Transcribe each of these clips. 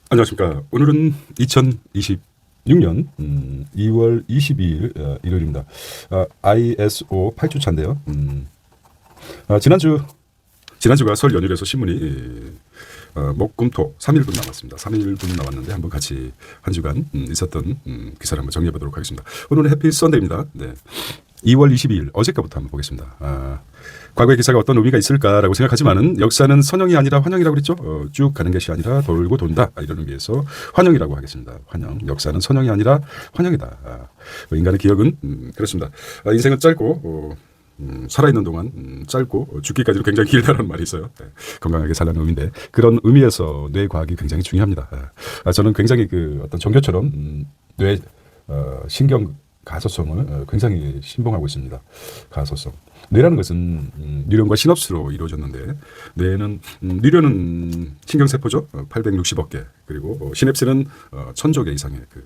안녕하십니까. 오늘은 2026년 2월 22일 일요일입니다. ISO 8주차인데요. 지난주가 설 연휴라서 신문이 목금토 3일분 남았습니다. 3일분 남았는데 한번 같이 한 주간 있었던 기사를 한번 정리해 보도록 하겠습니다. 오늘은 해피 선데이입니다. 네. 2월 22일 어제까부터 한번 보겠습니다. 과거의 기사가 어떤 의미가 있을까라고 생각하지만은 역사는 선형이 아니라 환영이라고 그랬죠. 쭉 가는 것이 아니라 돌고 돈다 이런 의미에서 환영이라고 하겠습니다. 환영. 역사는 선형이 아니라 환영이다. 인간의 기억은 그렇습니다. 인생은 짧고 살아있는 동안 짧고 죽기까지는 굉장히 길다는 말이 있어요. 네. 건강하게 살라는 의미인데 그런 의미에서 뇌 과학이 굉장히 중요합니다. 저는 굉장히 그 어떤 종교처럼 뇌 신경 가소성을 굉장히 신봉하고 있습니다. 가소성. 뇌라는 것은 뉴런과 시놉스로 이루어졌는데 뇌는 뉴런은 신경세포죠. 860억 개 그리고 시냅스는 1000조 개 이상의 그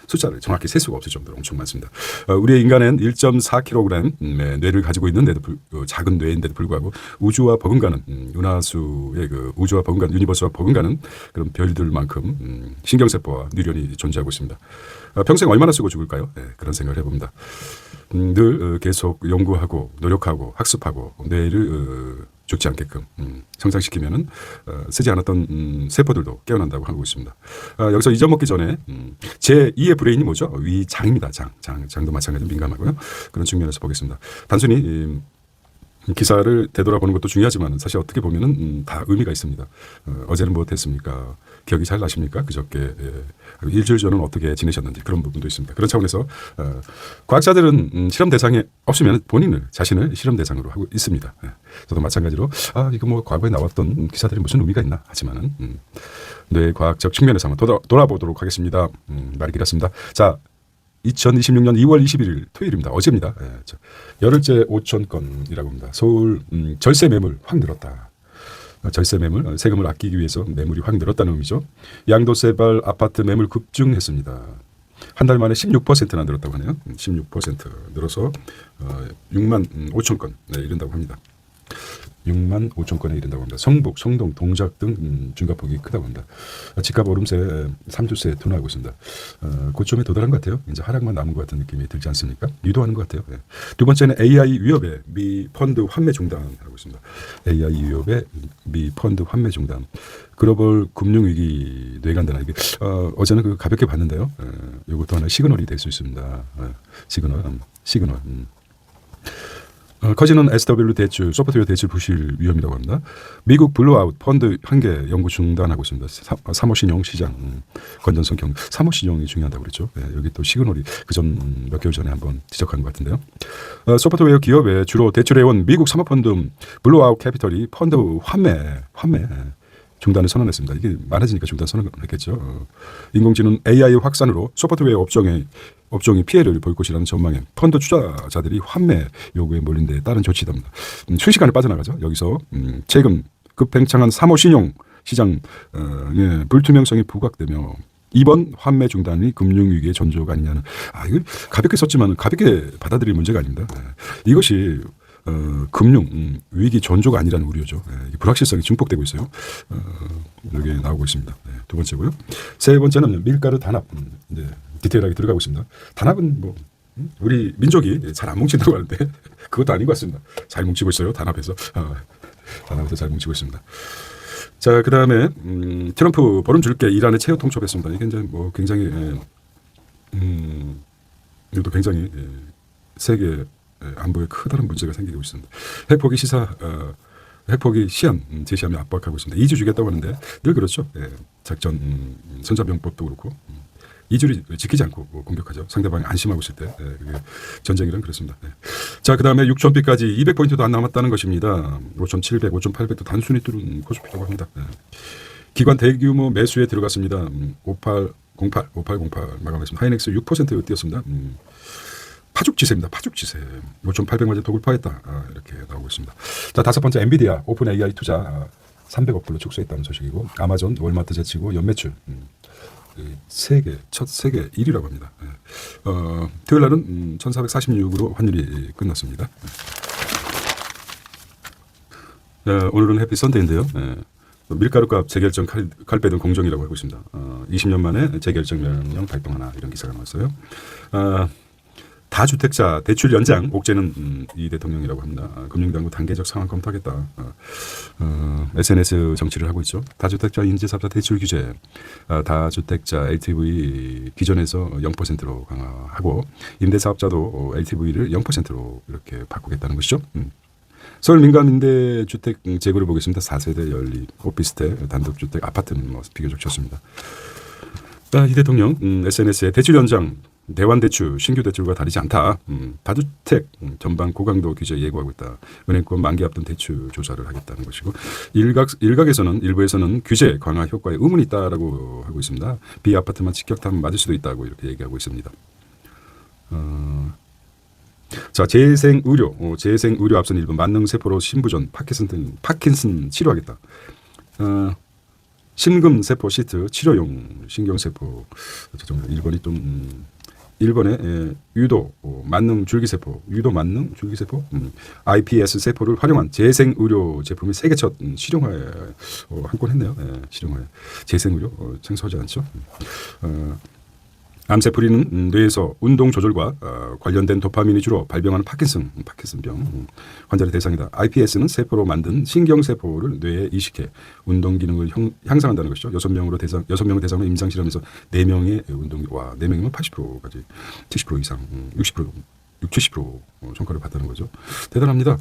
숫자를 정확히 셀 수가 없을 정도로 엄청 많습니다. 우리의 인간은 1.4kg의 뇌를 가지고 있는데도 작은 뇌인데도 불구하고 우주와 버금가는 은하수의 그 우주와 버금가는 유니버스와 버금가는 그런 별들만큼 신경세포와 뉴런이 존재하고 있습니다. 평생 얼마나 쓰고 죽을까요? 네, 그런 생각을 해봅니다. 늘 계속 연구하고 노력하고 학습하고 뇌를 죽지 않게끔 성장시키면은 쓰지 않았던 세포들도 깨어난다고 하고 있습니다. 여기서 잊어먹기 전에 제2의 브레인이 뭐죠? 위장입니다. 장도 마찬가지로 민감하고요. 그런 측면에서 보겠습니다. 단순히 기사를 되돌아보는 것도 중요하지만 사실 어떻게 보면은 다 의미가 있습니다. 어제는 뭐 했습니까? 기억이 잘 나십니까? 그저께 일주일 전은 어떻게 지내셨는지 그런 부분도 있습니다. 그런 차원에서 과학자들은 실험 대상에 없으면 자신을 실험 대상으로 하고 있습니다. 저도 마찬가지로 이거 뭐 과거에 나왔던 기사들이 무슨 의미가 있나 하지만은 뇌 과학적 측면에서 한번 돌아보도록 하겠습니다. 말이 길었습니다. 자. 2026년 2월 21일 토요일입니다. 어제입니다. 열흘째 5천 건이라고 합니다. 서울 절세 매물 확 늘었다. 절세 매물, 세금을 아끼기 위해서 매물이 확 늘었다는 의미죠. 양도세발 아파트 매물 급증했습니다. 한 달 만에 16%나 늘었다고 하네요. 16% 늘어서 6만 5천 건 이른다고 합니다. 6만 5천 건에 이른다고 합니다. 성북, 성동, 동작 등 증가폭이 크다고 합니다. 집값 오름세 3주째 둔화하고 있습니다. 고점에 도달한 것 같아요. 이제 하락만 남은 것 같은 느낌이 들지 않습니까? 유도하는 것 같아요. 두 번째는 AI 위협에 미 펀드 환매 중단하고 있습니다. AI 위협에 미 펀드 환매 중단. 글로벌 금융위기 뇌간다나 이게 어제는 그 가볍게 봤는데요. 이것도 하나 시그널이 될 수 있습니다. 시그널. 커지는 SW 대출, 소프트웨어 대출 부실 위험이라고 합니다. 미국 블루아웃 펀드 한개 연구 중단하고 있습니다. 사모신용 시장 건전성 경기. 사모신용이 중요하다고 그랬죠. 여기 또 시그널이 그전 몇 개월 전에 한번 지적한 것 같은데요. 소프트웨어 기업에 주로 대출해온 미국 사모펀드 블루아웃 캐피털이 펀드 환매 중단을 선언했습니다. 이게 많아지니까 중단 선언했겠죠. 인공지능 AI 확산으로 소프트웨어 업종이 피해를 볼 것이라는 전망에 펀드 투자자들이 환매 요구에 몰린 데 따른 조치입니다. 순식간에 빠져나가죠. 여기서 최근 급팽창한 사모신용 시장 불투명성이 부각되며 이번 환매 중단이 금융위기의 전조가 아니냐는 이거 가볍게 썼지만 가볍게 받아들일 문제가 아닙니다. 이것이 금융 위기 전조가 아니라는 우려죠. 불확실성이 증폭되고 있어요. 여기 나오고 있습니다. 두 번째고요. 세 번째는 밀가루 단합. 이제 디테일하게 들어가고 있습니다. 단합은 뭐 우리 민족이 잘 안 뭉친다고 하는데 그것도 아닌 것 같습니다. 잘 뭉치고 있어요. 단합해서 잘 뭉치고 있습니다. 자, 그다음에 트럼프 벌금 줄게 이란에 체호 통첩했습니다. 이게 이제 뭐 굉장히 이것도 굉장히 세계 안보에 크다는 문제가 생기고 있습니다. 핵포기 시한 제시하며 압박하고 있습니다. 2주 주겠다고 하는데 늘 그렇죠. 작전 선자병법도 그렇고 2주를 지키지 않고 공격하죠. 상대방이 안심하고 있을 때. 전쟁이란 그렇습니다. 자, 그 다음에 6,000비까지 200포인트도 안 남았다는 것입니다. 5,700, 5,800도 단순히 뚫은 코스피라고 합니다. 기관 대규모 매수에 들어갔습니다. 5808 마감했습니다. 하이넥스 6% 뛰었습니다. 파죽지세입니다. 파죽지세. 5,800만원 도굴파했다. 이렇게 나오고 있습니다. 자, 다섯 번째 엔비디아 오픈 AI 투자 300억 불로 축소했다는 소식이고 아마존, 월마트 제치고 연매출 첫 세계 1위라고 합니다. 토요일 날은 1446으로 환율이 끝났습니다. 오늘은 해피 선데이인데요. 밀가루값 재결정 칼 빼든 공정이라고 하고 있습니다. 20년 만에 재결정 명령 발동하나 이런 기사가 나왔어요. 다주택자 대출 연장 옥죄는 이 대통령이라고 합니다. 금융당국 단계적 상황 검토하겠다. SNS 정치를 하고 있죠. 다주택자 임대사업자 대출 규제, 다주택자 LTV 기존에서 0%로 강화하고 임대사업자도 LTV를 0%로 이렇게 바꾸겠다는 것이죠. 서울 민간 임대 주택 재고를 보겠습니다. 4세대 연립 오피스텔 단독주택 아파트는 뭐 비교적 좋습니다. 이 대통령 SNS에 대출 연장 대환대출, 신규 대출과 다르지 않다. 다주택 전방 고강도 규제 예고하고 있다. 은행권 만기 앞둔 대출 조사를 하겠다는 것이고 일부에서는 규제 강화 효과에 의문이 있다라고 하고 있습니다. 비아파트만 직격탄 맞을 수도 있다고 이렇게 얘기하고 있습니다. 자, 재생의료 앞선 일부 만능세포로 신부전, 파킨슨 치료하겠다. 심금세포 시트 치료용 신경세포. 일본이 좀 일본의 유도 만능 줄기세포, iPS 세포를 활용한 재생의료 제품이 세계 첫 실용화에 한 건 했네요. 실용화에 재생의료 생소하지 않죠. 암세포리는 뇌에서 운동 조절과 관련된 도파민이 주로 발병하는 파킨슨병 환자의 대상이다. iPS는 세포로 만든 신경세포를 뇌에 이식해 운동 기능을 향상한다는 것이죠. 6명을 대상으로 임상 실험에서 4명의 운동, 4명이면 80%까지 70% 이상, 60%, 70% 성과를 봤다는 거죠. 대단합니다.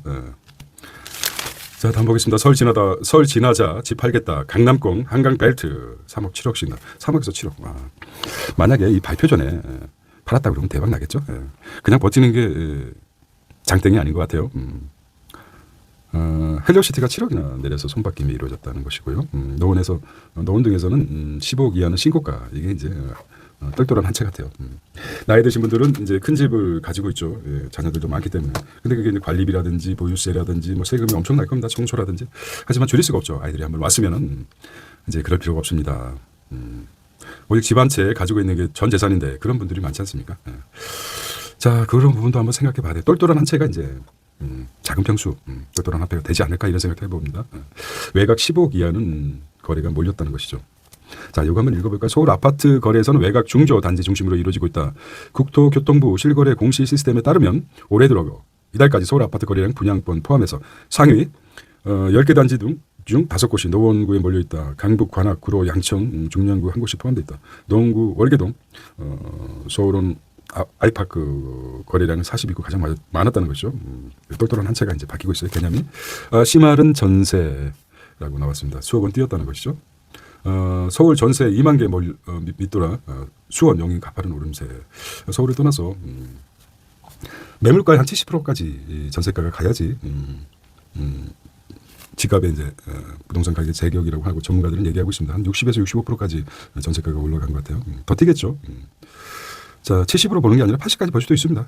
자, 다음 보겠습니다. 설 지나자 집 팔겠다. 강남권 한강 벨트 3억 7억씩 3억에서 7억. 만약에 이 발표 전에 팔았다 그러면 대박 나겠죠. 그냥 버티는 게 장땡이 아닌 것 같아요. 헬리오시티가 7억이나 내려서 손바뀜이 이루어졌다는 것이고요. 노원 등에서는 15억 이하는 신고가. 이게 이제 똘똘한 한 채 같아요. 나이 드신 분들은 이제 큰 집을 가지고 있죠. 자녀들도 많기 때문에. 근데 그게 이제 관리비라든지 보유세라든지 뭐 세금이 엄청 날 겁니다. 청소라든지. 하지만 줄일 수가 없죠. 아이들이 한번 왔으면은 이제 그럴 필요가 없습니다. 오직 집 한 채 가지고 있는 게 전 재산인데 그런 분들이 많지 않습니까? 자, 그런 부분도 한번 생각해 봐야 돼요. 똘똘한 한 채가 이제 작은 평수, 똘똘한 한 채가 되지 않을까 이런 생각을 해봅니다. 외곽 15억 이하는 거래가 몰렸다는 것이죠. 자, 이거 한번 읽어볼까요? 서울 아파트 거래에서는 외곽 중조 단지 중심으로 이루어지고 있다. 국토교통부 실거래 공시 시스템에 따르면 올해 들어 이달까지 서울 아파트 거래량 분양권 포함해서 상위 10개 단지 중 5곳이 노원구에 몰려있다. 강북, 관악, 구로, 양천, 중량구 한 곳이 포함되어 있다. 노원구, 월계동, 서울은 아이파크 거래량은 42구 가장 많았다는 것이죠. 똘똘한 한 채가 이제 바뀌고 있어요. 개념이. 심할은 전세라고 나왔습니다. 수억 원 뛰었다는 것이죠. 서울 전세 2만 개 밑돌아 수원, 영인, 가파른 오름세. 서울을 떠나서 매물가의 한 70%까지 전세가가 가야지 집값의 이제 부동산 가격 제격이라고 하고 전문가들은 얘기하고 있습니다. 한 60에서 65%까지 전세가가 올라간 것 같아요. 더 뛰겠죠. 자, 70으로 보는 게 아니라 80까지 볼 수도 있습니다.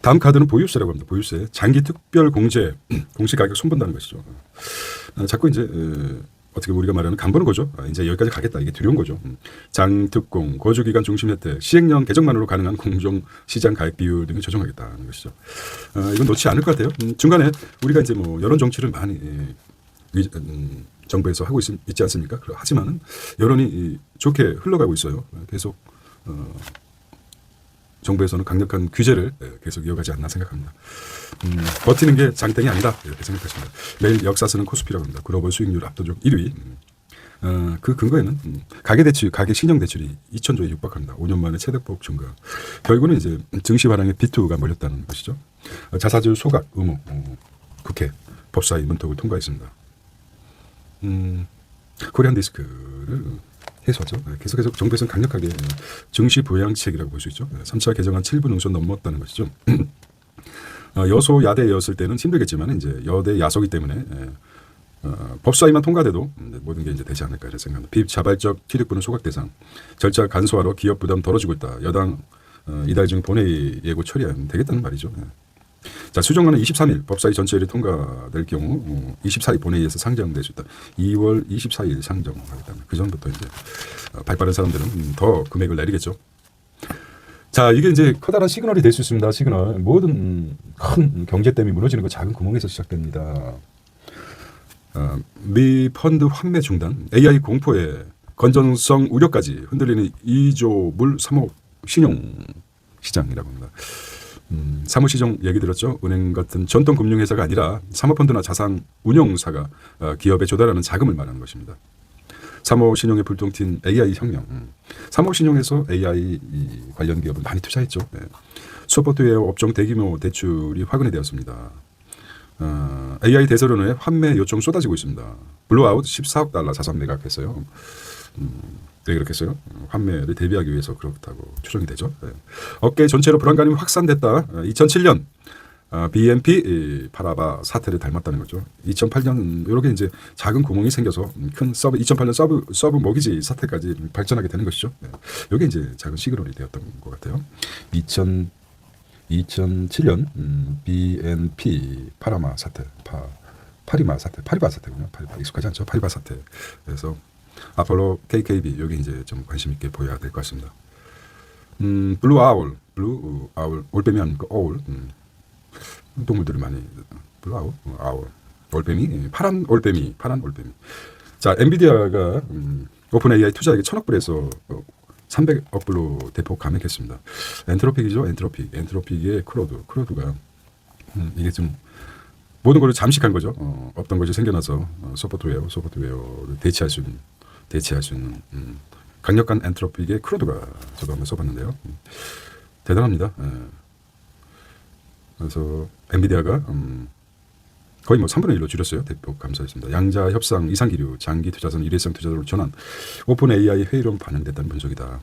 다음 카드는 보유세라고 합니다. 보유세. 장기 특별 공제, 공시 가격 손본다는 것이죠. 자꾸 이제 어떻게 우리가 말하는 간보는 거죠. 이제 여기까지 가겠다. 이게 두려운 거죠. 장특공, 거주기간 중심 혜택, 시행령 개정만으로 가능한 공정시장 가액 비율 등을 조정하겠다는 것이죠. 이건 놓지 않을 것 같아요. 중간에 우리가 이제 뭐 여론 정치를 많이 정부에서 하고 있지 않습니까? 하지만은 여론이 좋게 흘러가고 있어요. 계속 정부에서는 강력한 규제를 계속 이어가지 않나 생각합니다. 버티는 게 장땡이 아니다 이렇게 생각하십니다. 매일 역사 쓰는 코스피라고 합니다. 글로벌 수익률 압도적 1위. 그 근거에는 가계 신용 대출이 2,000조에 육박합니다. 5년 만에 최대폭 증가. 결국은 이제 증시 발행에 비투가 몰렸다는 것이죠. 자사주 소각 의무 국회 법사위 문턱을 통과했습니다. 코리안 디스크를 해소하죠. 계속해서 정부에서는 강력하게 증시 부양책이라고 볼 수 있죠. 3차 개정안 7분 능선 넘었다는 것이죠. 여소야대였을 때는 힘들겠지만 이제 여대 야소기 때문에 법사위만 통과돼도 모든 게 이제 되지 않을까 이런 생각합니다. 비자발적 취득분은 소각 대상, 절차 간소화로 기업 부담 덜어지고 있다. 여당 이달 중 본회의 예고 처리하면 되겠다는 말이죠. 자, 수정안은 23일 법사위 전체율이 통과될 경우 24일 본회의에서 상정될 수 있다. 2월 24일 상정하겠다는. 그 전부터 이제 발빠른 사람들은 더 금액을 내리겠죠. 자, 이게 이제 커다란 시그널이 될 수 있습니다. 시그널. 모든 큰 경제댐이 무너지는 건 작은 구멍에서 시작됩니다. 미 펀드 환매 중단, AI 공포에 건전성 우려까지 흔들리는 2조 물 3억 신용 시장이라고 합니다. 사무시정 얘기 들었죠. 은행 같은 전통 금융회사가 아니라 사모펀드나 자산 운용사가 기업에 조달하는 자금을 말하는 것입니다. 사모신용의 불똥 튄 AI 혁명. 사모신용에서 AI 관련 기업은 많이 투자했죠. 네. 소프트웨어 업종 대규모 대출이 화근이 되었습니다. AI 대세론에 환매 요청 쏟아지고 있습니다. 블루아웃 14억 달러 자산 매각했어요. 왜 그렇게 했어요? 환매를 대비하기 위해서 그렇다고 추정이 되죠. 네. 업계 전체로 불안감이 확산됐다. 2007년 BNP 파라바 사태를 닮았다는 거죠. 2008년 이렇게 이제 작은 구멍이 생겨서 큰 서브 2008년 서브 모기지 사태까지 발전하게 되는 것이죠. 네. 이게 이제 작은 시그널이 되었던 것 같아요. 2007년 BNP 파라마 사태, 파리바 사태군요. 파리바 익숙하지 않죠. 파리바 사태. 그래서 아폴로 KKB 여기 이제 좀 관심 있게 보여야 될 것 같습니다. 블루 아울 올빼미 아닙니까? 오울. 동물들이 많이 블루 아울 올빼미 파란 올빼미. 자, 엔비디아가 오픈 AI 투자액이 1,000억 불에서 300억 불로 대폭 감액했습니다. 엔트로픽이죠. 엔트로픽의 크로드가 이게 좀 모든 걸 잠식한 거죠. 없던 것이 생겨나서 소프트웨어를 대체할 수 있는 강력한 엔트로픽의 크로드가 저도 한번 써봤는데요. 대단합니다. 그래서 엔비디아가 거의 뭐 3분의 1로 줄였어요. 대폭 감소했습니다. 양자 협상 이상 기류 장기 투자선 일회성 투자로 전환 오픈 AI 회의론 반영됐다는 분석이다.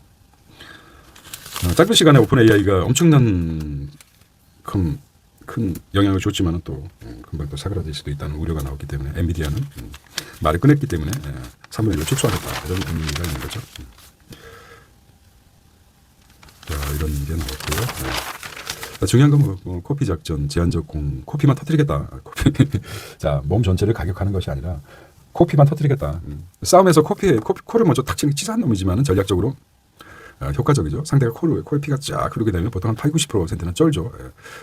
짧은 시간에 오픈 AI가 엄청난 큰 영향을 줬지만 또 금방 또 사그라들 수도 있다는 우려가 나왔기 때문에 엔비디아는 말을 꺼냈기 때문에 3분의 1로 축소하겠다 이런 의미가 있는 거죠. 자, 이런 게 나왔고요. 중요한 건 뭐 코피 작전, 제한적 코피만 터뜨리겠다. 자, 몸 전체를 가격하는 것이 아니라 코피만 터뜨리겠다. 싸움에서 코를 먼저 탁 치는 치사한 놈이지만은 전략적으로 효과적이죠. 상대가 코에 피가 쫙 흐르게 되면 보통 한 80~90%는 쩔죠.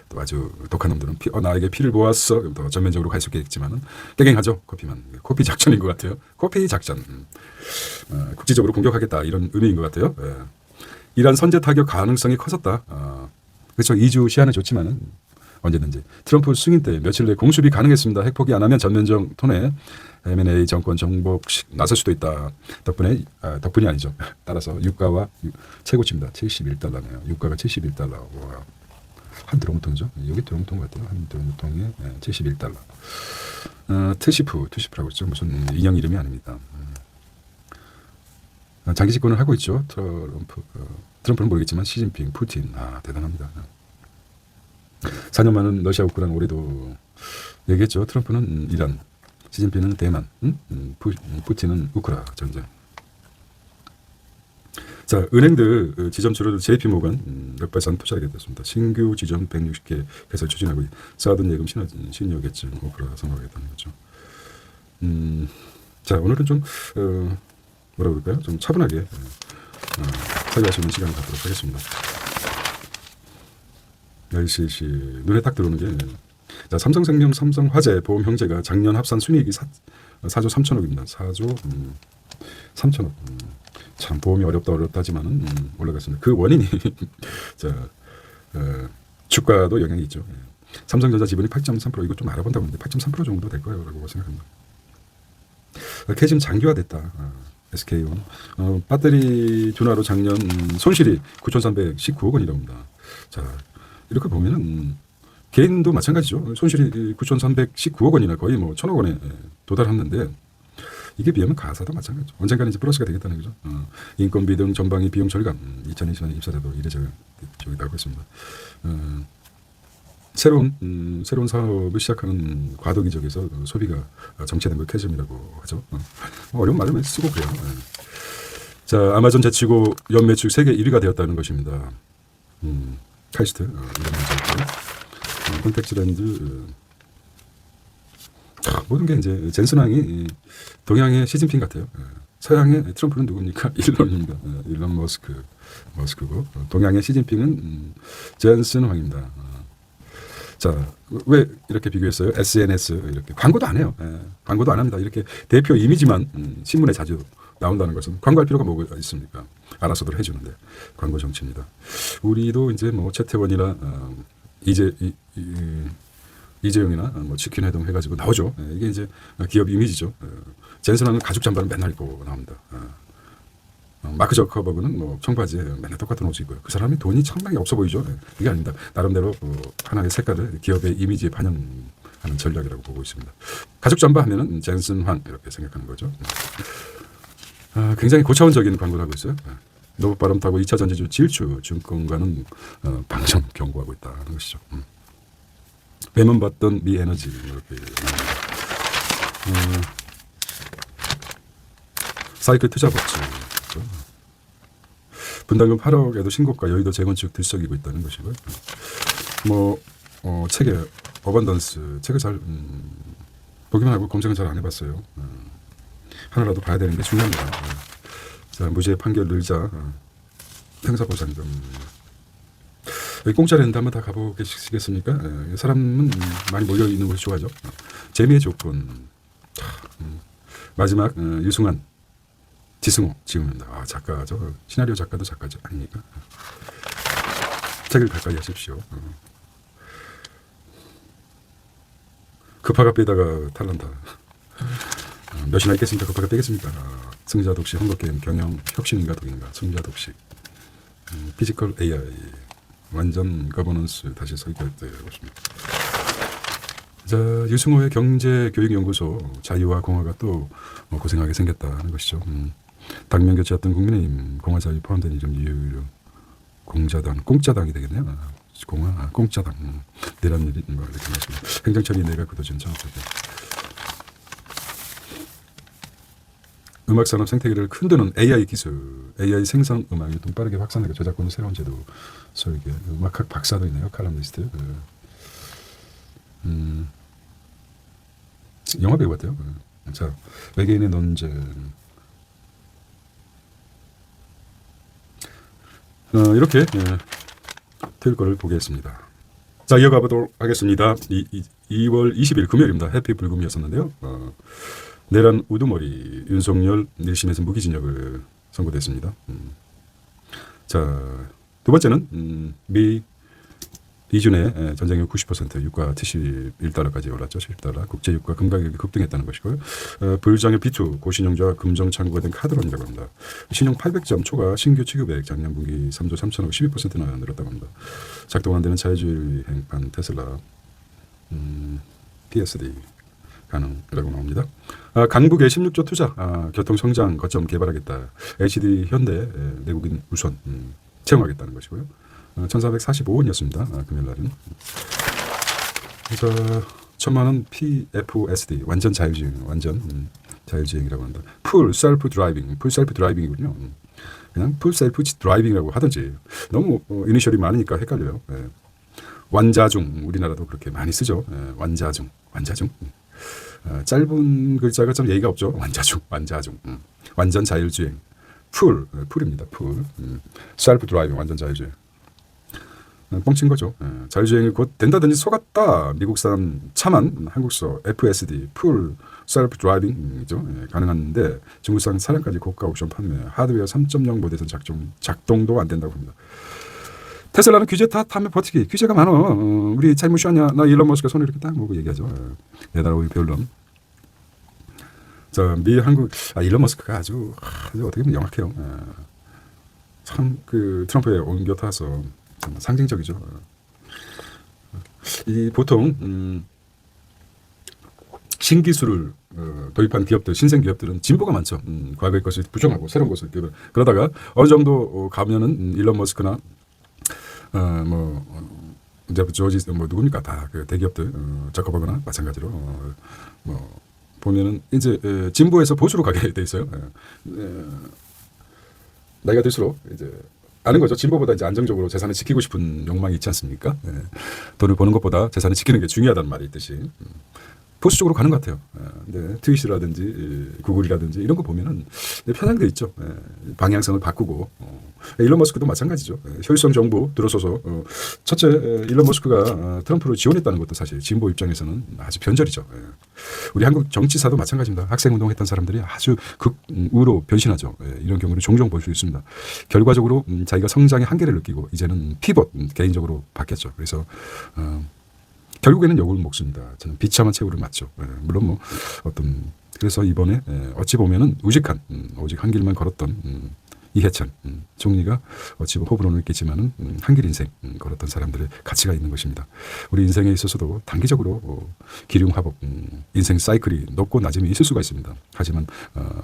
또 아주 독한 놈들은 나에게 피를 모았어. 그럼 더 전면적으로 갈 수 있겠지만은 깨갱하죠. 코피만. 코피 작전인 것 같아요. 코피 작전. 국지적으로 공격하겠다 이런 의미인 것 같아요. 이란 선제 타격 가능성이 커졌다. 그렇죠. 2주 시한은 좋지만은 언제든지 트럼프 승인 때 며칠 내에 공수비 가능했습니다. 핵포기 안 하면 전면적 톤에 M&A 정권 정복식 나설 수도 있다. 덕분이 아니죠. 따라서 유가와 최고치입니다. 71달러네요. 유가가 71달러. 와. 한 드럼통이죠. 여기 드럼통 같아요. 한 드럼통에 71달러. 트시프라고 했죠. 무슨 인형 이름이 아닙니다. 장기 집권을 하고 있죠. 트럼프는 모르겠지만 시진핑, 푸틴. 대단합니다. 4년 만은 러시아 우크라이나 올해도 얘기했죠. 트럼프는 이란, 시진핑은 대만, 푸틴은 우크라 전쟁. 자, 은행들 지점 줄어들 JP모건 역발상 투자하게 됐습니다. 신규 지점 160개 개설 추진하고 쌓아둔 예금 신여겠죠. 우크라 선호하겠다는 거죠. 자, 오늘은 좀 뭐라 그럴까요? 좀 차분하게 설교할 수 있는 시간을 갖도록 하겠습니다. LCC 눈에 딱 들어오는 게 자, 삼성생명, 삼성화재, 보험형제가 작년 합산 순이익이 4조 3천억입니다. 4조 3천억. 참 보험이 어렵다지만은 올라갔습니다. 그 원인이 자, 주가도 영향이 있죠. 삼성전자 지분이 8.3% 이거 좀 알아본다고 하는데 8.3% 정도 될 거라고 생각합니다. 캐즘 장기화됐다. SK온 배터리 둔화로 작년 손실이 9,319억 원이라고 합니다. 자, 이렇게 보면은 개인도 마찬가지죠. 손실이 9,319억 원이나 거의 뭐 1,000억 원에 도달했는데 이게 비하면 가사도 마찬가지죠. 언젠가는 이제 플러스가 되겠다는 거죠. 인건비 등 전방위 비용 절감 2020년 입사자도 이래저래 나오고 있습니다. 새로운 사업을 시작하는 과도기적에서 소비가 정체된 걸 캐즘이라고 하죠. 어려운 말을 쓰고 그래요. 자, 아마존 제치고 연매출 세계 1위가 되었다는 것입니다. 카이스트 이런 문제였고요. 콘택트랜드 모든 게 이제 젠슨왕이 동양의 시진핑 같아요. 서양의 트럼프는 누굽니까? 일론입니다. 일론 머스크고 동양의 시진핑은 젠슨 왕입니다. 자, 왜 이렇게 비교했어요? SNS 이렇게 광고도 안 해요. 광고도 안 합니다. 이렇게 대표 이미지만 신문에 자주 나온다는 것은 광고할 필요가 뭐가 있습니까? 알아서들 해주는데 광고 정치입니다. 우리도 이제 뭐 최태원이나 이재용이나 뭐 치킨 회동 해가지고 나오죠. 이게 이제 기업 이미지죠. 젠슨하는 가죽 잠바를 맨날 입고 나옵니다. 마크 저커버그는 뭐 청바지에 맨날 똑같은 옷을 입고요. 그 사람이 돈이 상당히 없어 보이죠. 이게 아닙니다. 나름대로 하나의 색깔을 기업의 이미지에 반영하는 전략이라고 보고 있습니다. 가죽 잠바 하면은 젠슨 황 이렇게 생각하는 거죠. 굉장히 고차원적인 광고를 하고 있어요. 노바람 타고 2차 전지주 질주 증권가는 방점 경고하고 있다는 것이죠. 배만 봤던 미 에너지 이렇게 나옵니다. 사이클 투자 법칙 분담금 8억에도 신고가 여의도 재건축 들썩이고 있다는 것이고요. 책에 어반던스 책을 잘 보기만 하고 검색은 잘 안 해봤어요. 하나라도 봐야 되는 게 중요합니다. 자, 무죄 판결 늘자 형사보상금 여기 공짜로 했는데 한번 다 가보시겠습니까? 사람은 많이 몰려있는 것이 좋아하죠. 재미의 조건 마지막 유승환 지승호 지음입니다. 작가죠. 시나리오 작가도 작가죠. 아닙니까? 책을 가까이 하십시오. 급하가 빼다가 탈난다. 몇이나 있겠습니까? 급하게 빼겠습니까? 승자 독식, 헝거게임, 경영, 혁신인가 독인가, 승자 독식, 피지컬 AI, 완전 거버넌스 다시 설계되고 있습니다. 자, 유승호의 경제교육연구소, 자유와 공화가 또 고생하게 생겼다는 것이죠. 당면 교체했던 국민의힘, 공화자유 포함된 이름 유유, 공자당, 공짜당이 되겠네요. 공짜당, 내란 일이 이렇게 말씀니다. 행정처리 내가 굳어진 창업자들. 음악산업 생태계를 흔드는 AI 기술, AI 생성 음악이 좀 빠르게 확산되고 저작권의 새로운 제도 설계, 음악학 박사도 있네요. 칼럼니스트. 영화 배우 같아요. 자, 외계인의 논쟁. 이렇게 틀 거를 보겠습니다. 자, 이어가 보도록 하겠습니다. 2월 20일 금요일입니다. 해피 불금이었었는데요. 내란 우두머리 윤석열 1심에서 무기징역을 선고됐습니다. 자, 두 번째는 미 이준의 전쟁률 90%, 유가 71달러까지 올랐죠. 70달러. 국제 유가 금가격이 급등했다는 것이고요. 불장의 B2 고신용자와 금정 창구가 된 카드론이라고 합니다. 신용 800점 초과 신규 취급액 작년 분기 3조 3천억 12%나 늘었다고 합니다. 작동 안 되는 자율주의 행판 테슬라 PSD 가능이라고 나옵니다. 강북에 16조 투자, 교통성장 거점 개발하겠다. HD 현대 내국인 우선 채용하겠다는 것이고요. 1445원이었습니다. 금요일 날은. 그래서 1000만원 PFSD 완전 자율주행, 완전 자율주행이라고 한다. 풀 셀프 드라이빙, 풀 셀프 드라이빙이군요. 그냥 풀 셀프 드라이빙이라고 하든지 너무 이니셜이 많으니까 헷갈려요. 완자중, 우리나라도 그렇게 많이 쓰죠. 완자중. 짧은 글자가 좀 예의가 없죠. 완자중. 완전 자율주행. 풀입니다. 풀. 셀프 드라이빙, 완전 자율주행. 뻥친 거죠. 자율주행이 곧 된다든지 속았다. 미국산 차만 한국서 FSD, 풀 셀프 드라이빙이죠. 가능한데 중국산 차량까지 고가 옵션 판매, 하드웨어 3.0 모델에서 작동도 안 된다고 합니다. 테슬라는 규제 타면 버티기. 규제가 많아. 우리 잘 무시하냐. 나 일론 머스크 손을 이렇게 딱 모으고 얘기하죠. 내다라고 별론. 자, 미 한국 일론 머스크가 아주 어떻게 보면 영악해요. 참 그 트럼프에 옮겨 타서 상징적이죠. 이 보통 신기술을 도입한 기업들, 신생 기업들은 진보가 많죠. 과거의 것을 부정하고 새로운 것을 그러다가 어느 정도 가면은 일론 머스크나 제프 조지 누굽니까 다 그 대기업들 저커버그나 마찬가지로 보면은 이제 진보에서 보수로 가게 돼 있어요. 나이가 들수록 이제 아는 거죠. 진보보다 이제 안정적으로 재산을 지키고 싶은 욕망이 있지 않습니까? 돈을 버는 것보다 재산을 지키는 게 중요하다는 말이 있듯이 보수 쪽으로 가는 것 같아요. 근데 트윗이라든지 구글이라든지 이런 거 보면은 편향돼 있죠. 방향성을 바꾸고 일론 머스크도 마찬가지죠. 효율성 정부 들어서서 첫째 일론 머스크가 트럼프를 지원했다는 것도 사실 진보 입장에서는 아주 변절이죠. 우리 한국 정치사도 마찬가지입니다. 학생운동했던 사람들이 아주 극우로 변신하죠. 이런 경우를 종종 볼 수 있습니다. 결과적으로 자기가 성장의 한계를 느끼고 이제는 피벗 개인적으로 바뀌었죠. 그래서 결국에는 욕을 먹습니다. 저는 비참한 최후를 맞죠. 물론 뭐 어떤 그래서 이번에 어찌 보면은 우직한 오직 한 길만 걸었던 이해찬 총리가 어찌 보면 호불호는 있겠지만은 한길 인생 걸었던 사람들의 가치가 있는 것입니다. 우리 인생에 있어서도 단기적으로 기륭화복 인생 사이클이 높고 낮음이 있을 수가 있습니다. 하지만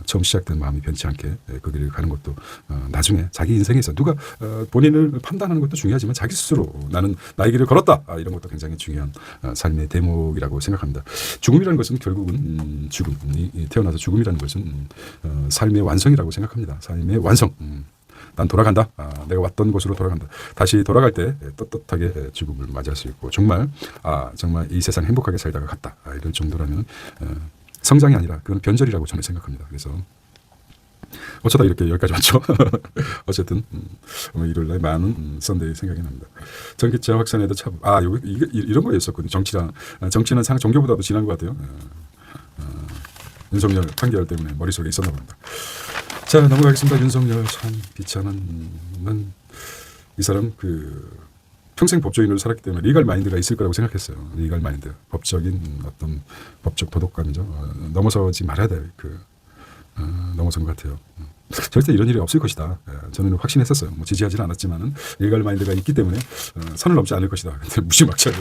처음 시작된 마음이 변치 않게 그 길을 가는 것도 나중에 자기 인생에서 누가 본인을 판단하는 것도 중요하지만 자기 스스로 나는 나의 길을 걸었다 이런 것도 굉장히 중요한 삶의 대목이라고 생각합니다. 죽음이라는 것은 결국은 죽음 태어나서 죽음이라는 것은 삶의 완성이라고 생각합니다. 삶의 완성. 난 돌아간다. 내가 왔던 곳으로 돌아간다. 다시 돌아갈 때 떳떳하게 죽음을 맞이할 수 있고 정말 정말 이 세상 행복하게 살다가 갔다. 이런 정도라면 성장이 아니라 그건 변절이라고 저는 생각합니다. 그래서 어쩌다 이렇게 여기까지 왔죠. 어쨌든 일요일 날 많은 썬데이 생각이 납니다. 전기차 확산에도 참 이런 거였었거든요. 정치는 종교보다도 지난 것 같아요. 윤석열 판결 때문에 머릿속에 있었나 봅니다. 자, 넘어가겠습니다. 윤석열 참 비참한 이 사람 평생 법조인으로 살았기 때문에 리갈 마인드가 있을 거라고 생각했어요. 리갈 마인드, 법적인 어떤 법적 도덕감이죠. 넘어서지 말아야 될 넘어선 것 같아요. 절대 이런 일이 없을 것이다. 저는 확신했었어요. 뭐 지지하지는 않았지만은 리갈 마인드가 있기 때문에 선을 넘지 않을 것이다. 근데 무지막지하게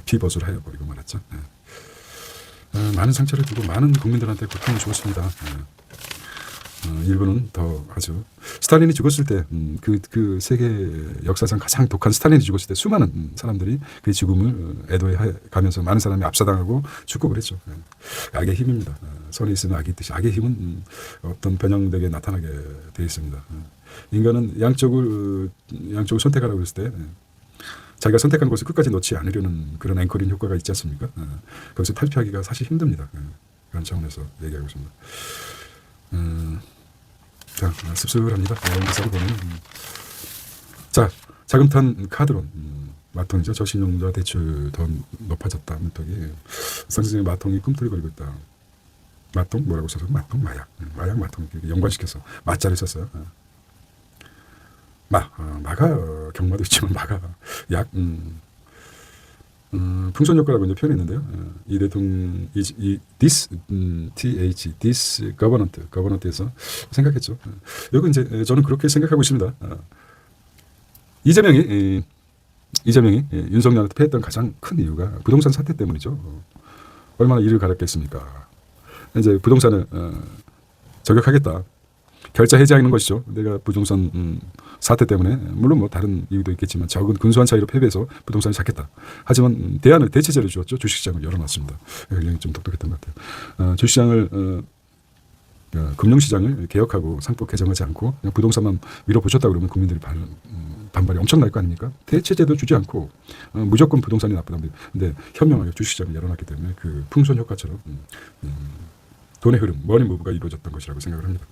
피벗을 해버리고 말았죠. 많은 상처를 주고 많은 국민들한테 고통을 주었습니다. 일부는 더 아주 스탈린이 죽었을 때 그 세계 역사상 가장 독한 스탈린이 죽었을 때 수많은 사람들이 그 죽음을 애도해 가면서 많은 사람이 압사당하고 죽고 그랬죠. 악의 힘입니다. 선이 있으면 악이 있듯이 악의 힘은 어떤 변형되게 나타나게 되어 있습니다. 인간은 양쪽을 선택하라고 했을 때 자기가 선택한 것을 끝까지 놓지 않으려는 그런 앵커링 효과가 있지 않습니까? 거기서 탈피하기가 사실 힘듭니다. 그런 차원에서 얘기하고 있습니다. 자, 씁쓸합니다. 이런 기사를 보면. 자, 자금탄 카드론. 마통이죠. 저신용자 대출 더 높아졌다. 문턱이. 선생님의 마통이 꿈틀거리고 있다. 마통? 뭐라고 써서? 마통? 마약. 마약 마통. 연관시켜서 마자를 썼어요. 마가 경마도 있지만 마가 약 풍선 효과라고 이제 표현했는데요. 이 대통령 this government에서 생각했죠. 여기 이제 저는 그렇게 생각하고 있습니다. 이재명이 윤석열한테 패했던 가장 큰 이유가 부동산 사태 때문이죠. 얼마나 이를 갈았겠습니까? 이제 부동산을 저격하겠다. 결자 해지하는 것이죠. 내가 부동산 사태 때문에 물론 뭐 다른 이유도 있겠지만 적은 근소한 차이로 패배해서 부동산을 잡겠다. 하지만 대체제를 주었죠. 주식시장을 열어놨습니다. 굉장히 좀 똑똑했던 것 같아요. 주식시장을 금융시장을 개혁하고 상법 개정하지 않고 그냥 부동산만 밀어붙였다 그러면 국민들이 반발이 엄청날 거 아닙니까? 대체제도 주지 않고 무조건 부동산이 나쁘다. 근데 현명하게 주식시장을 열어놨기 때문에 그 풍선 효과처럼 돈의 흐름, 머니 무브가 이루어졌던 것이라고 생각을 합니다.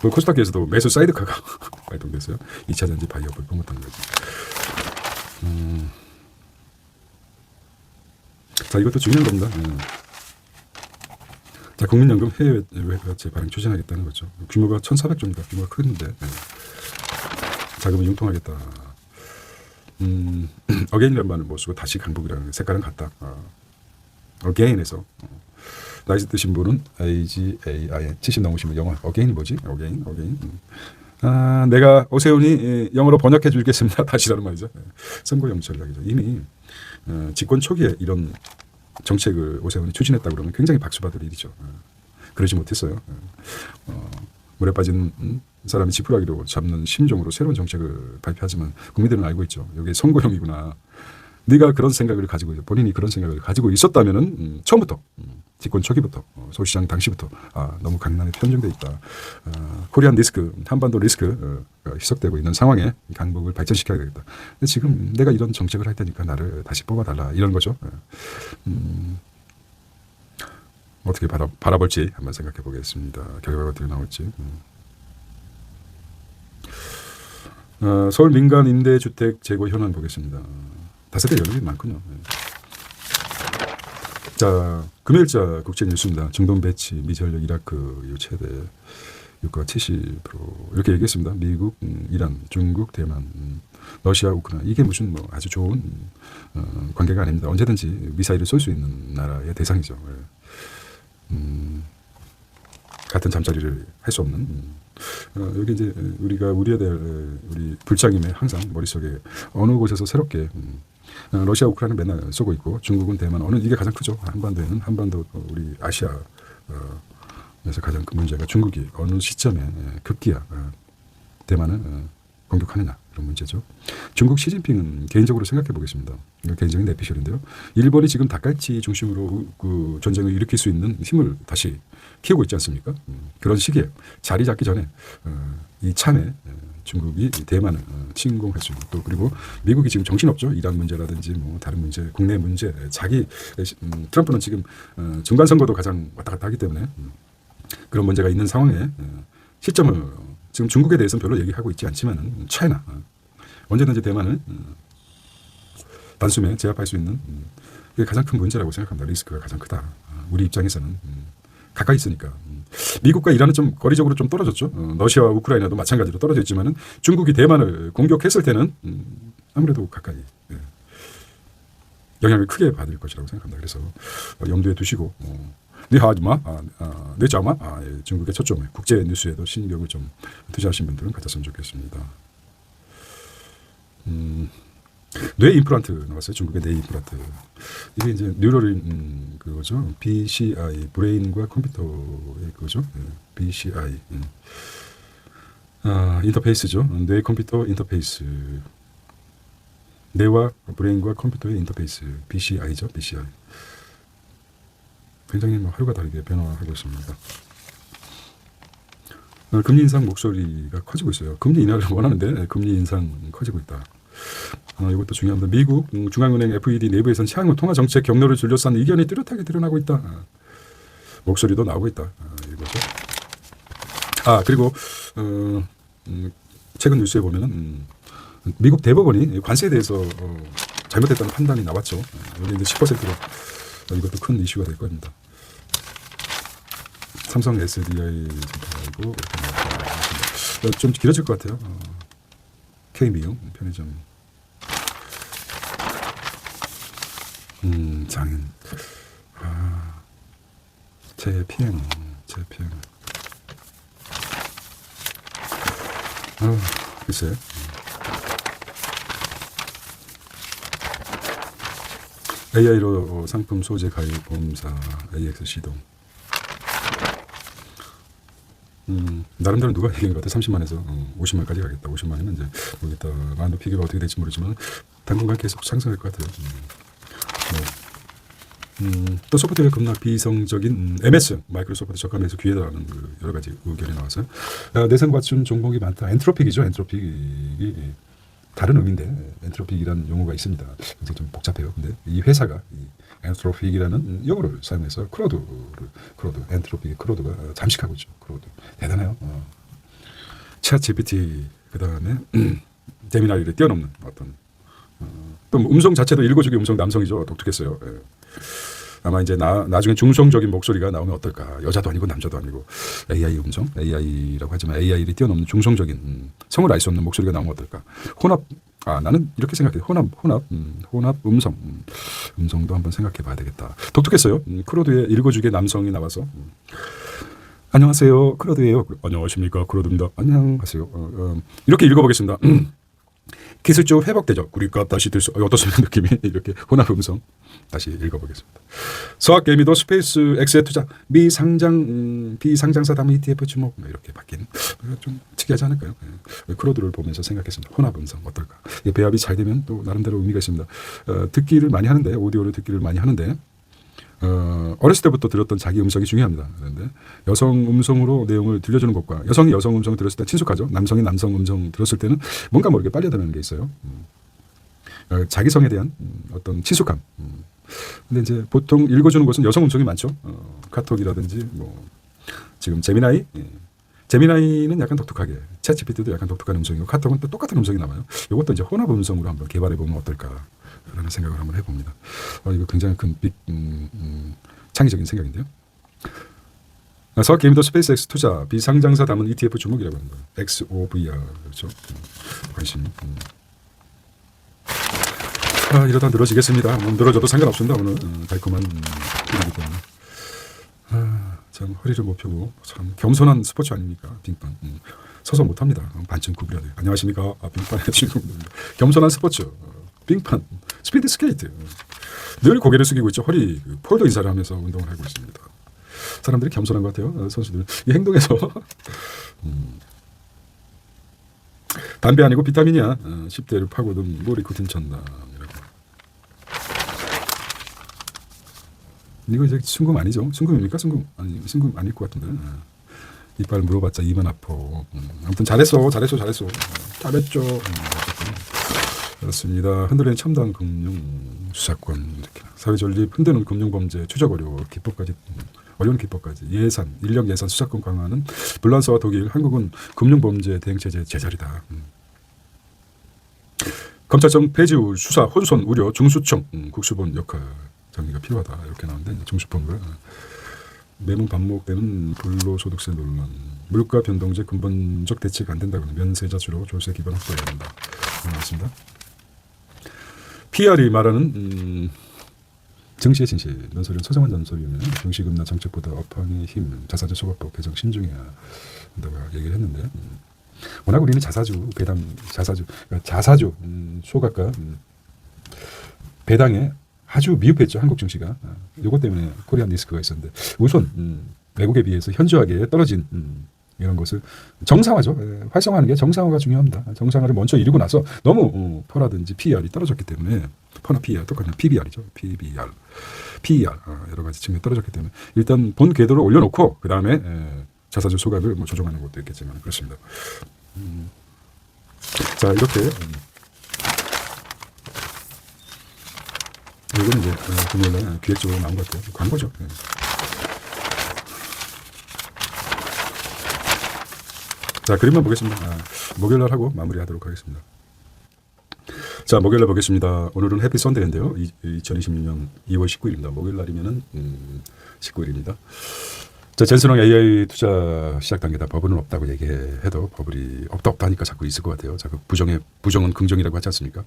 코스닥에서도 매수 사이드카가 발동됐어요. 2차전지 바이오를 뿜었던 거죠. 자, 이것도 중요한 겁니다. 자, 국민연금 해외 외화재 발행 추진하겠다는 거죠. 규모가 1,400조입니다. 규모가 큰데 자금을 융통하겠다. 어게인이라는 말을 못 쓰고 다시 강북이라는 색깔은 같다. 어게인에서 나이 드신 분은 AGAIN 70 넘으시면 영어 어게인이 뭐지? 어게인. 내가 오세훈이 영어로 번역해 주겠습니다. 다시라는 말이죠. 선거용 전략이죠. 이미 집권 초기에 이런 정책을 오세훈이 추진했다고 그러면 굉장히 박수받을 일이죠. 그러지 못했어요. 물에 빠진 사람이 지푸라기로 잡는 심정으로 새로운 정책을 발표하지만 국민들은 알고 있죠. 이게 선거용이구나. 네가 그런 생각을 가지고 본인이 그런 생각을 가지고 있었다면은 처음부터 집권 초기부터 소시장 당시부터 너무 강난에 편중돼 있다. 코리안 리스크, 한반도 리스크 희석되고 있는 상황에 강북을 발전시켜야 되겠다. 근데 지금 내가 이런 정책을 할 테니까 나를 다시 뽑아달라 이런 거죠. 어떻게 바라볼지 한번 생각해 보겠습니다. 결과가 어떻게 나올지. 서울 민간 임대주택 재고 현황 보겠습니다. 다세대 연립이 많군요. 자, 금요일자 국제 뉴스입니다. 중동 배치, 미전력 이라크 이 최대 유가 70% 이렇게 얘기했습니다. 미국, 이란, 중국, 대만, 러시아, 우크라이나 이게 무슨 뭐 아주 좋은 관계가 아닙니다. 언제든지 미사일을 쏠 수 있는 나라의 대상이죠. 같은 잠자리를 할 수 없는. 여기 이제 우리가 우려야 될 우리 불장임에 항상 머릿속에 어느 곳에서 새롭게 러시아, 우크라이나 맨날 쏘고 있고 중국은 대만 어느 이게 가장 크죠. 한반도에는 한반도 우리 아시아 그래서 가장 큰 문제가 중국이 어느 시점에 급기야 대만을 공격하느냐 이런 문제죠. 중국 시진핑은 개인적으로 생각해 보겠습니다. 개인적인 내피셜인데요. 일본이 지금 닭갈치 중심으로 그 전쟁을 일으킬 수 있는 힘을 다시 키우고 있지 않습니까? 그런 시기에 자리 잡기 전에 이 참에 중국이 대만을 침공할 수 있는 또 그리고 미국이 지금 정신없죠. 이란 문제라든지 뭐 다른 문제, 국내 문제 자기 트럼프는 지금 중간 선거도 가장 왔다 갔다 하기 때문에 그런 문제가 있는 상황에 시점을 지금 중국에 대해서는 별로 얘기하고 있지 않지만은 차이나 언제든지 대만을 단숨에 제압할 수 있는 그게 가장 큰 문제라고 생각합니다. 리스크가 가장 크다. 우리 입장에서는 가까이 있으니까. 미국과 이란은 좀 거리적으로 좀 떨어졌죠. 러시아와 우크라이나도 마찬가지로 떨어져 있지만은 중국이 대만을 공격했을 때는 아무래도 가까이 영향을 크게 받을 것이라고 생각합니다. 그래서 염두에 두시고 네 하지마, 네 자마, 중국의 초점에 국제 뉴스에도 신경을 좀 투자하신 분들은 가졌으면 좋겠습니다. 뇌 임플란트 나왔어요. 중국의 뇌 임플란트. 이게 이제 뉴럴 그거죠. BCI 브레인과 컴퓨터의 그거죠. BCI 인터페이스죠. 뇌 컴퓨터 인터페이스. 뇌와 브레인과 컴퓨터의 인터페이스 BCI죠. BCI. 굉장히 뭐 하루가 다르게 변화하고 있습니다. 금리 인상 목소리가 커지고 있어요. 금리 인하를 원하는데 금리 인상 커지고 있다. 이것도 중요합니다. 미국 중앙은행 FED 내부에서는 향후 통화 정책 경로를 둘러싼 의견이 뚜렷하게 드러나고 있다. 목소리도 나오고 있다. 이거죠. 그리고 최근 뉴스에 보면은 미국 대법원이 관세에 대해서 잘못했다는 판단이 나왔죠. 여기 이제 10%로 이것도 큰 이슈가 될 겁니다. 삼성 SDI 지금 좀 길어질 것 같아요. K미용 편의점 장인 재피행 글쎄요. AI로 상품 소재 가입 보험사 AX 시동. 나름대로 누가 얘기한 것 같아. 30만에서 50만까지 가겠다. 50만이면 이제 모르겠다. 만도 피규어가 어떻게 될지 모르지만 당분간 계속 상승할 것 같아요. 또 소프트웨어 급락 비이성적인 MS 마이크로소프트 저가 매수 기회다라는 그 여러 가지 의견이 나왔어요. 내상 과춘 종목이 많다. 엔트로픽이죠. 엔트로픽이 다른 의미인데 엔트로픽이라는 용어가 있습니다. 굉장히 좀 복잡해요. 근데 이 회사가 이 엔트로픽이라는 용어를 사용해서 크로드 엔트로픽의 크로드가 잠식하고 있죠. 크로드 대단해요. 챗 GPT 그 다음에 제미나이를 뛰어넘는 어떤 또 음성 자체도 읽어주기 음성 남성이죠. 독특했어요. 아마 이제 나중에 중성적인 목소리가 나오면 어떨까. 여자도 아니고 남자도 아니고 AI 음성, AI라고 하지만 AI를 뛰어넘는 중성적인 성을 알 수 없는 목소리가 나오면 어떨까. 혼합, 나는 이렇게 생각해요. 혼합 음성도 한번 생각해 봐야 되겠다. 독특했어요. 크로드의 읽어주기 남성이 나와서 안녕하세요. 크로드예요. 안녕하십니까. 크로드입니다. 안녕하세요. 이렇게 읽어보겠습니다. 기술적으로 회복되죠. 우리가 다시 들 수 어떻습니까 느낌이 이렇게 혼합 음성 다시 읽어보겠습니다. 서학개미도 스페이스 X에 투자 비상장사 담은 ETF 주목 이렇게 바뀐 좀 특이하지 않을까요? 크로드를 보면서 생각했습니다. 혼합 음성 어떨까? 배합이 잘 되면 또 나름대로 의미가 있습니다. 듣기를 많이 하는데 오디오를 듣기를 많이 하는데 어렸을 때부터 들었던 자기 음성이 중요합니다. 그런데 여성 음성으로 내용을 들려주는 것과 여성이 여성 음성을 들었을 때 친숙하죠. 남성이 남성 음성 들었을 때는 뭔가 모르게 빨려드는 게 있어요. 자기성에 대한 어떤 친숙함. 근데 이제 보통 읽어주는 것은 여성 음성이 많죠. 카톡이라든지 뭐 지금 제미나이 제미나이는 약간 독특하게, 챗GPT도 약간 독특한 음성이고 카톡은 또 똑같은 음성이 나와요. 이것도 이제 혼합 음성으로 한번 개발해 보면 어떨까라는 생각을 한번 해봅니다. 이거 굉장히 큰 창의적인 생각인데요. 서학 게임도 스페이스X 투자 비상장사 담은 ETF 주목이라고 합니다. XOVR 그렇죠. 관심. 이러다 늘어지겠습니다. 늘어져도 상관없습니다. 오늘 달콤한 일이기 때문에. 참 허리를 못 펴고 참 겸손한 스포츠 아닙니까? 빙판. 서서 못합니다. 반쯤 구부려야 돼요. 안녕하십니까? 빙판의 주인공입니다. 겸손한 스포츠. 빙판. 스피드 스케이트. 늘 고개를 숙이고 있죠. 허리 폴더 인사를 하면서 운동을 하고 있습니다. 사람들이 겸손한 것 같아요. 선수들. 이 행동에서 담배 아니고 비타민이야. 10대를 파고든 모리코틴 천다. 이거 이제 순금 아니죠? 순금입니까? 순금 아니 순금 아닐 것 같은데. 이빨 물어봤자 입은 아파. 아무튼 잘했어. 잘했죠. 그렇습니다. 흔들리는 첨단 금융 수사권 이렇게 사회 전립 흔드는 금융 범죄 추적 기법까지 어려운 기법까지 예산 인력 예산 수사권 강화는 불란서와 독일 한국은 금융 범죄 대응 체제 제자리다. 검찰청 폐지후 수사 혼선 우려 중수청 국수본 역할 정리가 필요하다 이렇게 나오는데 중수본을 매문 반복되는 불로소득세 논란 물가 변동제 근본적 대책 안 된다고 면세자 주로 조세 기반 확보해야 된다. 나왔습니다. PR이 말하는 정시의 진실 논설은 서정환 전 소위원은 정시급나 정책보다 업황의 힘 자사주 소각법 개정 신중해야 한다고 얘기를 했는데 워낙 우리는 자사주 배당 자사주 소각과 배당에 아주 미흡했죠. 한국 증시가. 이것 때문에 코리안 리스크가 있었는데 우선 외국에 비해서 현저하게 떨어진 이런 것을 정상화죠. 활성화하는 게 정상화가 중요합니다. 정상화를 먼저 이루고 나서 너무 퍼라든지 PER이 떨어졌기 때문에 퍼나 PER 똑같은 PBR이죠. PBR, PER 여러 가지 측면이 떨어졌기 때문에 일단 본 궤도를 올려놓고 그 다음에 자사주 소각을 뭐 조정하는 것도 있겠지만 그렇습니다. 자 이렇게 이건 이제 금요일에 기획적으로 나온 것 같아요. 광고죠. 자 그림만 보겠습니다. 목요일날 하고 마무리하도록 하겠습니다. 자 목요일날 보겠습니다. 오늘은 해피 선데이인데요. 2026년 2월 19일입니다. 목요일날이면은 19일입니다. 자, 젠슨왕 AI 투자 시작 단계다. 버블은 없다고 얘기해도 버블이 없다 하니까 자꾸 있을 것 같아요. 자, 그 부정은 긍정이라고 하지 않습니까?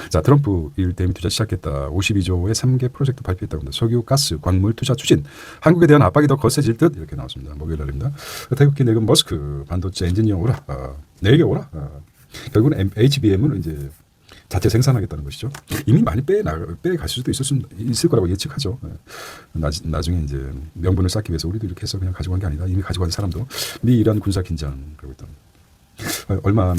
자, 트럼프 일대미 투자 시작했다. 52조의 3개 프로젝트 발표했다고 합니다. 석유, 가스, 광물 투자 추진. 한국에 대한 압박이 더 거세질 듯 이렇게 나왔습니다. 목요일 날입니다. 태극기 내건 머스크 반도체 엔지니어 오라. 내게 오라. 결국은 HBM은 이제 자체 생산하겠다는 것이죠. 이미 많이 빼갈 수도 있을 거라고 예측하죠. 나중에 이제 명분을 쌓기 위해서 우리도 이렇게 해서 그냥 가져간 게 아니다. 이미 가져간 사람도 미 이란 군사 긴장 그러고 있다. 얼마나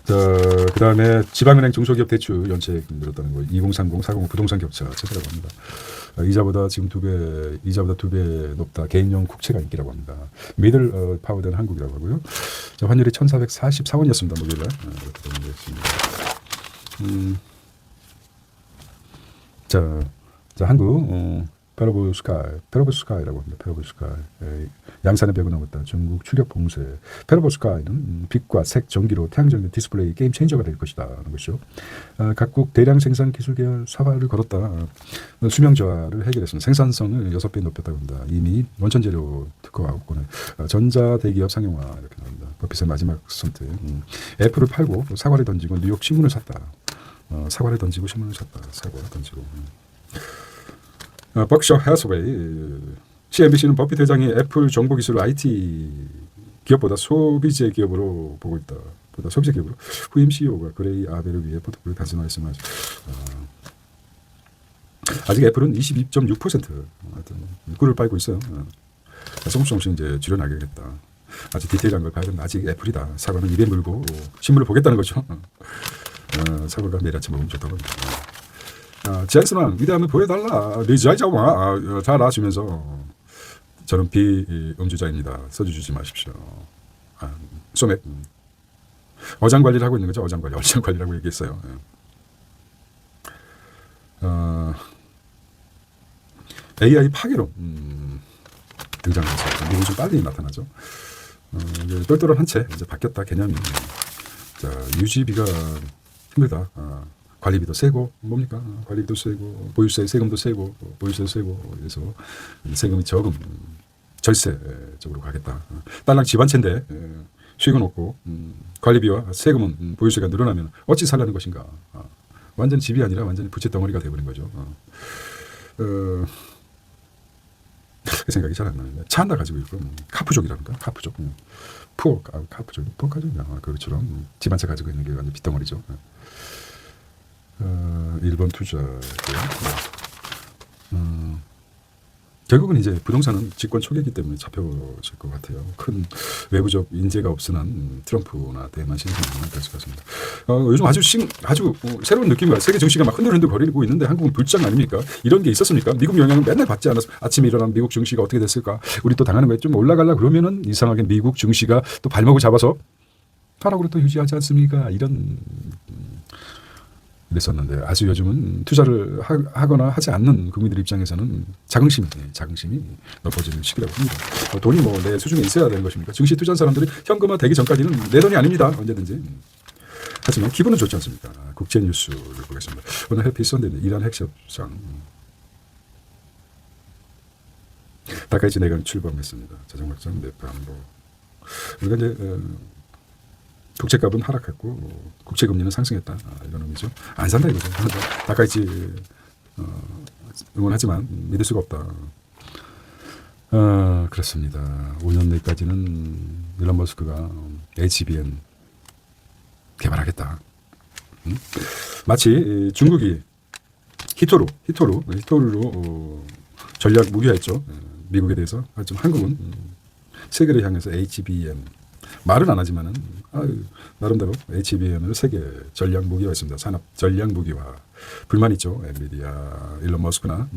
그 다음에 지방은행 중소기업 대출 연체액 늘었다는 거 2030, 40 부동산 격차 최대라고 합니다. 이자보다 지금 이자보다 2배 높다. 개인용 국채가 인기라고 합니다. 미들 파워된 한국이라고 하고요. 자, 환율이 1444원이었습니다. 목요일에. 이렇게 되겠습니다. 자, 한국 페로브스카이라고 합니다. 페로브스카이. 양산의 벽을 넘었다. 중국 추격 봉쇄. 페로브스카이는 빛과 색, 전기로 태양적 디스플레이 게임 체인저가 될 것이다. 하는 것이죠. 각국 대량 생산 기술 계열 사활을 걸었다. 수명 저하를 해결했습니다. 생산성을 6배 높였다고 합니다. 이미 원천 재료 특허하고는 전자 대기업 상용화 이렇게 나옵니다. 버핏의 마지막 선택. 애플을 팔고 사과를 던지고 뉴욕 신문을 샀다. 사과를 던지고 신문을 샀다. 사과를 던지고. 버크셔 해서웨이 CNBC는 버핏 회장이 애플 정보기술 IT 기업보다 소비재 기업으로 보고 있다. 보다 소비재 기업으로 후임 CEO가 그레이 아벨을 위해 포트폴리오 단순화했으면 아직 애플은 22.6% 하여튼 꿀을 빨고 있어요. 조금씩 이제 줄여나가겠다. 아직 디테일한 걸 봐야 되는데 아직 애플이다. 사과는 입에 물고 신문을 보겠다는 거죠. 사과가 매일 아침 먹으면 좋다고 합니다. 젠슨왕 위대함을 보여달라. 리자이자와 잘 아시면서 저는 비음주자입니다. 소주 주지 마십시오. 소맥 어장 관리를 하고 있는 거죠. 어장 관리라고 얘기했어요. AI 파괴론 등장해서 미국은 좀 빨리 나타나죠. 이제 똘똘한 한 채 이제 바뀌었다 개념이. 자, 유지비가 힘들다. 관리비도 세고 뭡니까? 관리비도 세고 보유세 세금도 세고 보유세도 세고 그래서 세금이 저금 절세 쪽으로 가겠다. 딸랑 집안채인데 수익은 없고 관리비와 세금은 보유세가 늘어나면 어찌 살라는 것인가? 완전 집이 아니라 완전히 부채 덩어리가 되어버린 거죠. 그 생각이 잘 안 나는데 차 하나 가지고 있고 카푸족이라는가? 카푸족. 카푸족. 포카족. 그것처럼 집안차 가지고 있는 게 완전 빚덩어리죠. 1번 투자고요. 결국은 이제 부동산은 집권 초기이기 때문에 잡혀질 것 같아요. 큰 외부적 인재가 없은 한 트럼프나 대만 신성만 될 수 같습니다. 요즘 아주 새로운 느낌이야. 세계 증시가 막 흔들흔들 거리고 있는데 한국은 불장 아닙니까? 이런 게 있었습니까? 미국 영향을 맨날 받지 않아서 아침에 일어나면 미국 증시가 어떻게 됐을까? 우리 또 당하는 거에 좀 올라가려 그러면은 이상하게 미국 증시가 또 발목을 잡아서 하락으로 또 유지하지 않습니까? 이랬었는데 아주 요즘은 투자를 하거나 하지 않는 국민들 입장에서는 자긍심이 높아지는 시기라고 합니다. 돈이 뭐 내 수중에 있어야 되는 것입니까? 증시 투자한 사람들이 현금화 되기 전까지는 내 돈이 아닙니다. 언제든지. 하지만 기분은 좋지 않습니까? 국제 뉴스를 보겠습니다. 오늘 해피 선데이 이란 핵협상 다카이치 내각이 출범했습니다. 자정박장 내부안보 우리가 이제 국채값은 하락했고 국채금리는 상승했다. 이런 의미죠. 안 산다 이거죠. 다카이치 응원하지만 믿을 수가 없다. 그렇습니다. 5년 내까지는 일론 머스크가 HBM 개발하겠다. 마치 중국이 히토루로 전략 무기화했죠. 미국에 대해서. 하지만 한국은 세계를 향해서 HBM 말은 안 하지만은 나름대로 HBM을 세계 전략 무기화했습니다. 산업 전략 무기화. 불만 있죠. 엔비디아, 일론 머스크나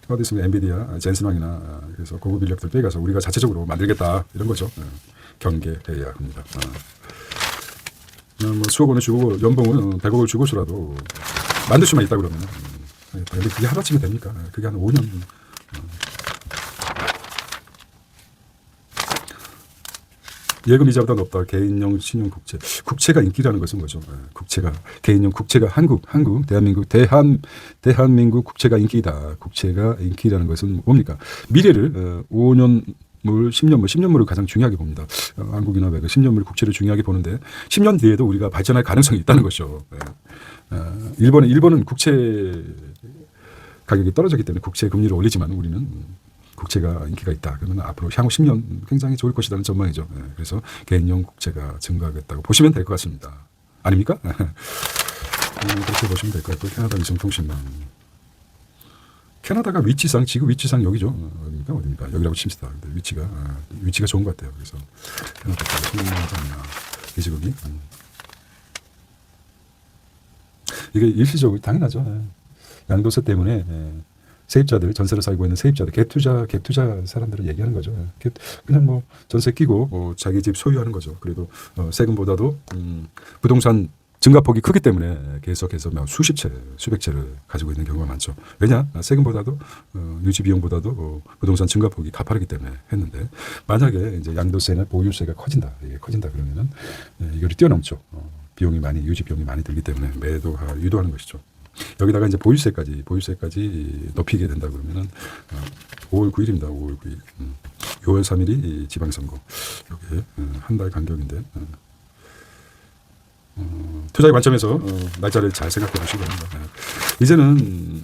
어디 있으면 엔비디아, 젠슨왕이나 그래서 고급 인력들 빼가서 우리가 자체적으로 만들겠다 이런 거죠. 경계해야 합니다. 뭐 수억 원을 주고 연봉은 100억을 주고서라도 만들 수만 있다 그러면 근데 그게 하루아침에 됩니까? 그게 한 5년. 예금 이자보다 높다. 개인용 신용국채. 국채가 인기라는 것은 뭐죠? 국채가 개인용 국채가 대한민국 국채가 인기다. 국채가 인기라는 것은 뭡니까? 미래를 5년물, 10년물을 가장 중요하게 봅니다. 한국이나 외국 10년물 국채를 중요하게 보는데 10년 뒤에도 우리가 발전할 가능성이 있다는 것이죠. 일본은 국채 가격이 떨어졌기 때문에 국채 금리를 올리지만 우리는 국채가 인기가 있다. 그러면 앞으로 향후 10년 굉장히 좋을 것이라는 전망이죠. 그래서 개인용 국채가 증가하겠다고 보시면 될 것 같습니다. 아닙니까? 그렇게 보시면 될 것 같고 캐나다 위성통신망. 캐나다가 위치상 지구 위치상 여기죠. 어디입니까? 여기라고 칩시다. 근데 위치가 좋은 것 같아요. 그래서 캐나다가 성공하지 않나 이 지역이. 이게 일시적으로 당연하죠. 양도세 때문에. 세입자들, 전세를 살고 있는 세입자들, 갭투자 사람들을 얘기하는 거죠. 그냥 뭐 전세 끼고 자기 집 소유하는 거죠. 그래도 세금보다도 부동산 증가폭이 크기 때문에 계속해서 수십 채, 수백 채를 가지고 있는 경우가 많죠. 왜냐? 세금보다도 유지 비용보다도 부동산 증가폭이 가파르기 때문에 했는데 만약에 이제 양도세나 보유세가 커진다. 이게 커진다 그러면은 이걸 뛰어넘죠. 유지 비용이 많이 들기 때문에 매도가 유도하는 것이죠. 여기다가 이제 보유세까지 높이게 된다 그러면은 5월 9일입니다. 5월 9일. 6월 3일이 지방선거. 이게 한 달 간격인데 투자의 관점에서 날짜를 잘 생각해 보시기 바랍니다. 이제는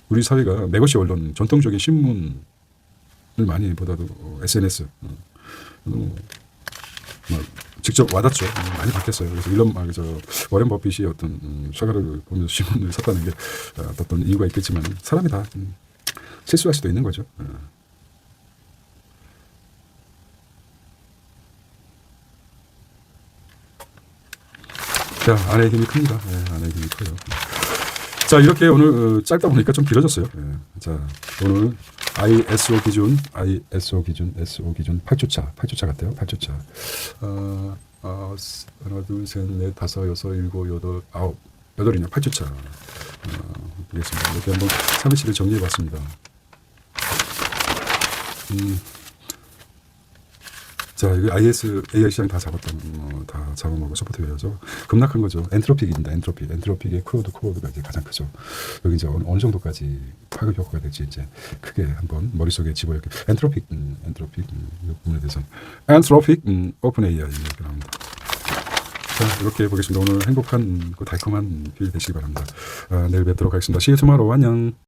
우리 사회가 매거시 언론, 전통적인 신문을 많이 보다도 SNS 직접 와닿죠. 많이 바뀌었어요. 그래서 워렌 버핏이 어떤 샤가를 보면서 신문을 샀다는 게 어떤 이유가 있겠지만 사람이 다 실수할 수도 있는 거죠. 자, 아내의 힘이 큽니다. 아내의 힘이 커요. 자, 이렇게 오늘 짧다 보니까 좀 길어졌어요. 자, 오늘 ISO 기준 8주차 같아요. 8주차. 하나, 둘, 셋, 넷, 다섯, 여섯, 일곱, 여덟, 아홉, 여덟이냐, 8주차. 알겠습니다. 이렇게 한번 3일치를 정리해 봤습니다. 자, 이거 IS, AI 시장 다 잡았던, 다 잡아먹은 소프트웨어죠. 급락한 거죠. 엔트로픽입니다. 엔트로픽. 엔트로픽의 코어드가 이제 가장 크죠. 여기 이제 어느 정도까지 파급 효과가 될지 이제 크게 한번 머릿속에 집어넣게. 엔트로픽, 이 부분에 대해서. 엔트로픽, 오픈 AI 이렇게 나옵니다. 자, 이렇게 보겠습니다. 오늘 행복한, 달콤한 휴일 되시기 바랍니다. 내일 뵙도록 하겠습니다. See you tomorrow. 안녕.